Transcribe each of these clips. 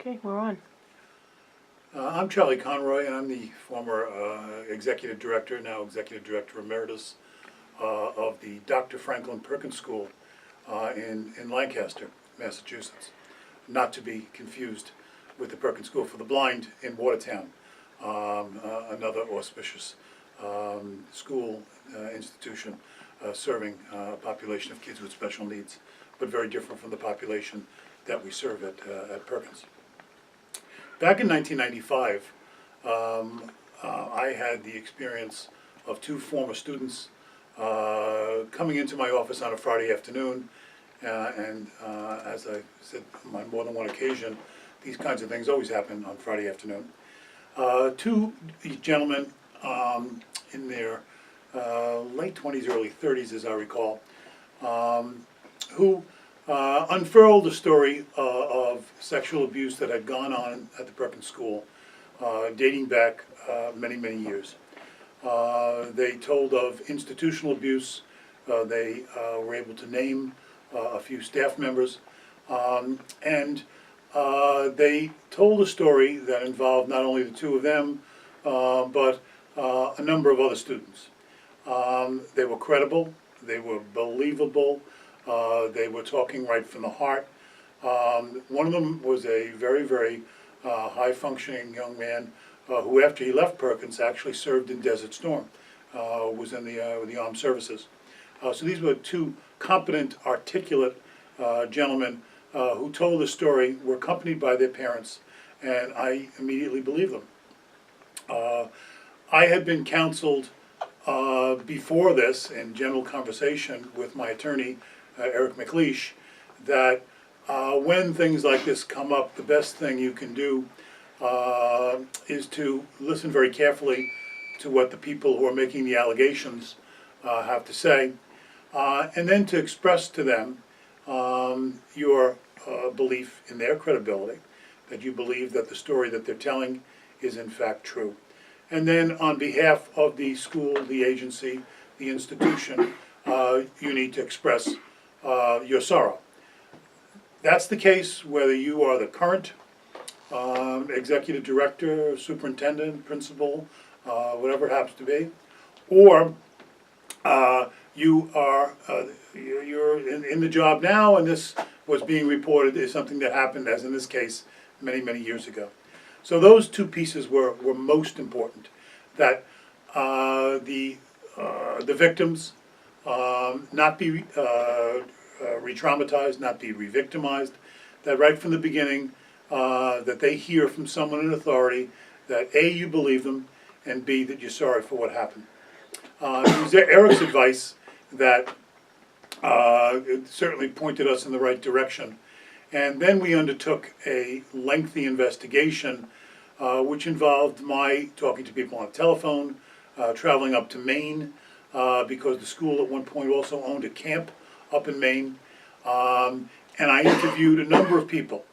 Okay, we're on. I'm Charlie Conroy, and I'm the former Executive Director, now Executive Director Emeritus of the Dr. Franklin Perkins School in Lancaster, Massachusetts. Not to be confused with the Perkins School for the Blind in Watertown, another auspicious school institution serving a population of kids with special needs, but very different from the population that we serve at Perkins. Back in 1995, I had the experience of two former students coming into my office on a Friday afternoon, and as I said on more than one occasion, these kinds of things always happen on Friday afternoon. Two gentlemen in their late 20s, early 30s, as I recall, who unfurled a story of sexual abuse that had gone on at the Perkins School, dating back many, many years. They told of institutional abuse. They were able to name a few staff members, and they told a story that involved not only the two of them, but a number of other students. They were credible, they were believable, they were talking right from the heart. One of them was a very, very high-functioning young man who, after he left Perkins, actually served in Desert Storm, was in the armed services. So these were two competent, articulate gentlemen who told the story, were accompanied by their parents, and I immediately believed them. I had been counseled before this in general conversation with my attorney, Eric McLeish, that when things like this come up, the best thing you can do is to listen very carefully to what the people who are making the allegations have to say, and then to express to them your belief in their credibility, that you believe that the story that they're telling is in fact true. And then on behalf of the school, the agency, the institution, you need to express your sorrow. That's the case whether you are the current executive director, superintendent, principal, whatever it happens to be, or you're in the job now, and this was being reported as something that happened, as in this case, many, many years ago. So those two pieces were most important, that the victims not be re-traumatized, not be re-victimized, that right from the beginning that they hear from someone in authority that A, you believe them, and B, that you're sorry for what happened. It was Eric's advice that it certainly pointed us in the right direction. And then we undertook a lengthy investigation which involved my talking to people on the telephone, traveling up to Maine, because the school at one point also owned a camp up in Maine, and I interviewed a number of people.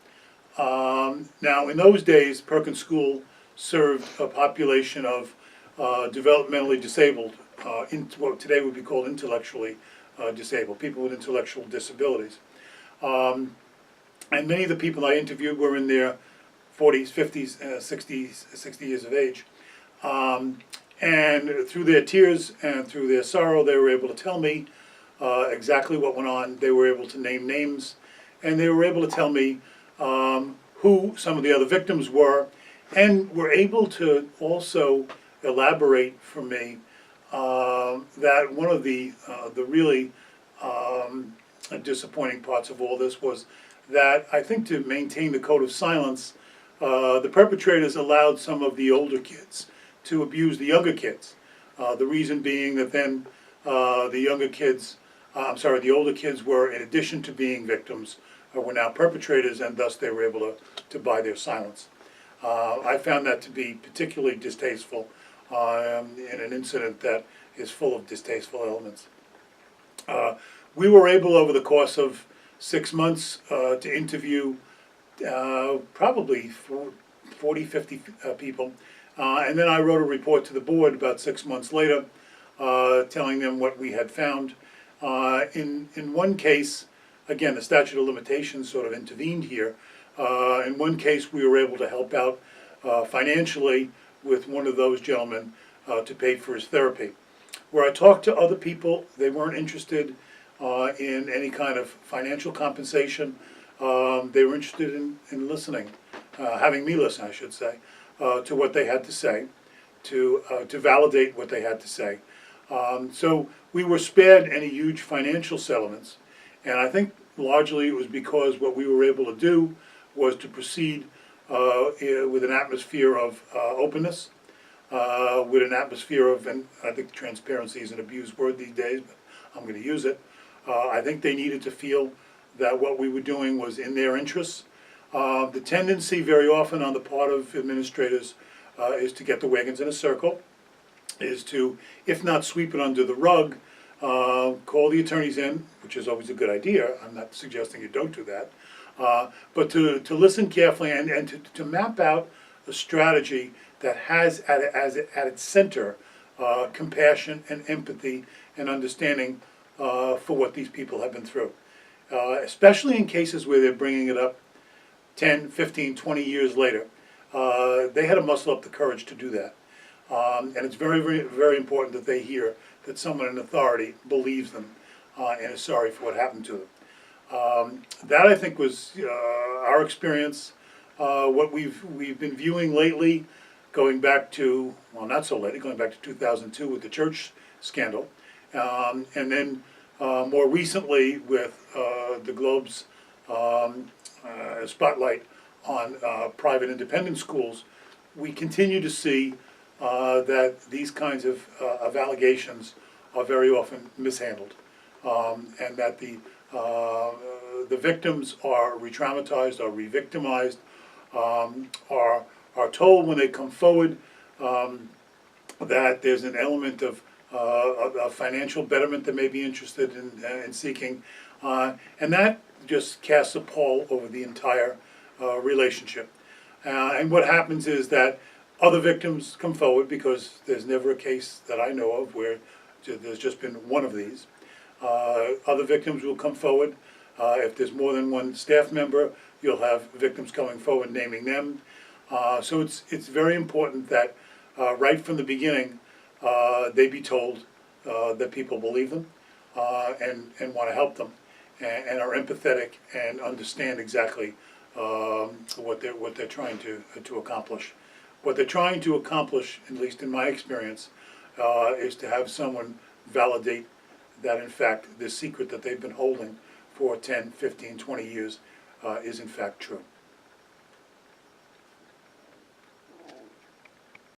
Now, in those days, Perkins School served a population of developmentally disabled, what today would be called intellectually disabled, people with intellectual disabilities. And many of the people I interviewed were in their 40s, 50s, 60s, 60 years of age. And through their tears and through their sorrow, they were able to tell me exactly what went on. They were able to name names, and they were able to tell me who some of the other victims were, and were able to also elaborate for me that one of the really disappointing parts of all this was that I think to maintain the code of silence, the perpetrators allowed some of the older kids to abuse the younger kids. The reason being that then the older kids were, in addition to being victims, were now perpetrators, and thus they were able to buy their silence. I found that to be particularly distasteful in an incident that is full of distasteful elements. We were able, over the course of 6 months, to interview probably 40, 50 people. And then I wrote a report to the board about 6 months later, telling them what we had found. In one case, again, the statute of limitations sort of intervened here. In one case, we were able to help out financially with one of those gentlemen to pay for his therapy. Where I talked to other people, they weren't interested in any kind of financial compensation. They were interested in listening, having me listen, I should say, to what they had to say, to validate what they had to say. So we were spared any huge financial settlements, and I think largely it was because what we were able to do was to proceed with an atmosphere of openness, with an atmosphere of, and I think transparency is an abused word these days, but I'm going to use it. I think they needed to feel that what we were doing was in their interests. The tendency very often on the part of administrators is to get the wagons in a circle, is to, if not sweep it under the rug, call the attorneys in, which is always a good idea. I'm not suggesting you don't do that. But to listen carefully and to map out a strategy that has at its center compassion and empathy and understanding for what these people have been through. Especially in cases where they're bringing it up 10, 15, 20 years later. They had to muscle up the courage to do that. And it's very, very, very important that they hear that someone in authority believes them and is sorry for what happened to them. That, I think, was our experience. What we've been viewing lately, going back to, well, not so lately, going back to 2002 with the church scandal, and then more recently with the Globe's spotlight on private independent schools, we continue to see that these kinds of allegations are very often mishandled, and that the victims are re-traumatized, are re-victimized, are told when they come forward that there's an element of financial betterment that may be interested in seeking, and that just casts a pall over the entire relationship. And what happens is that other victims come forward, because there's never a case that I know of where there's just been one of these. Other victims will come forward. If there's more than one staff member, you'll have victims coming forward naming them. So it's very important that right from the beginning they be told that people believe them and want to help them and are empathetic and understand exactly what they're trying to accomplish. What they're trying to accomplish, at least in my experience, is to have someone validate that in fact the secret that they've been holding for 10, 15, 20 years is in fact true.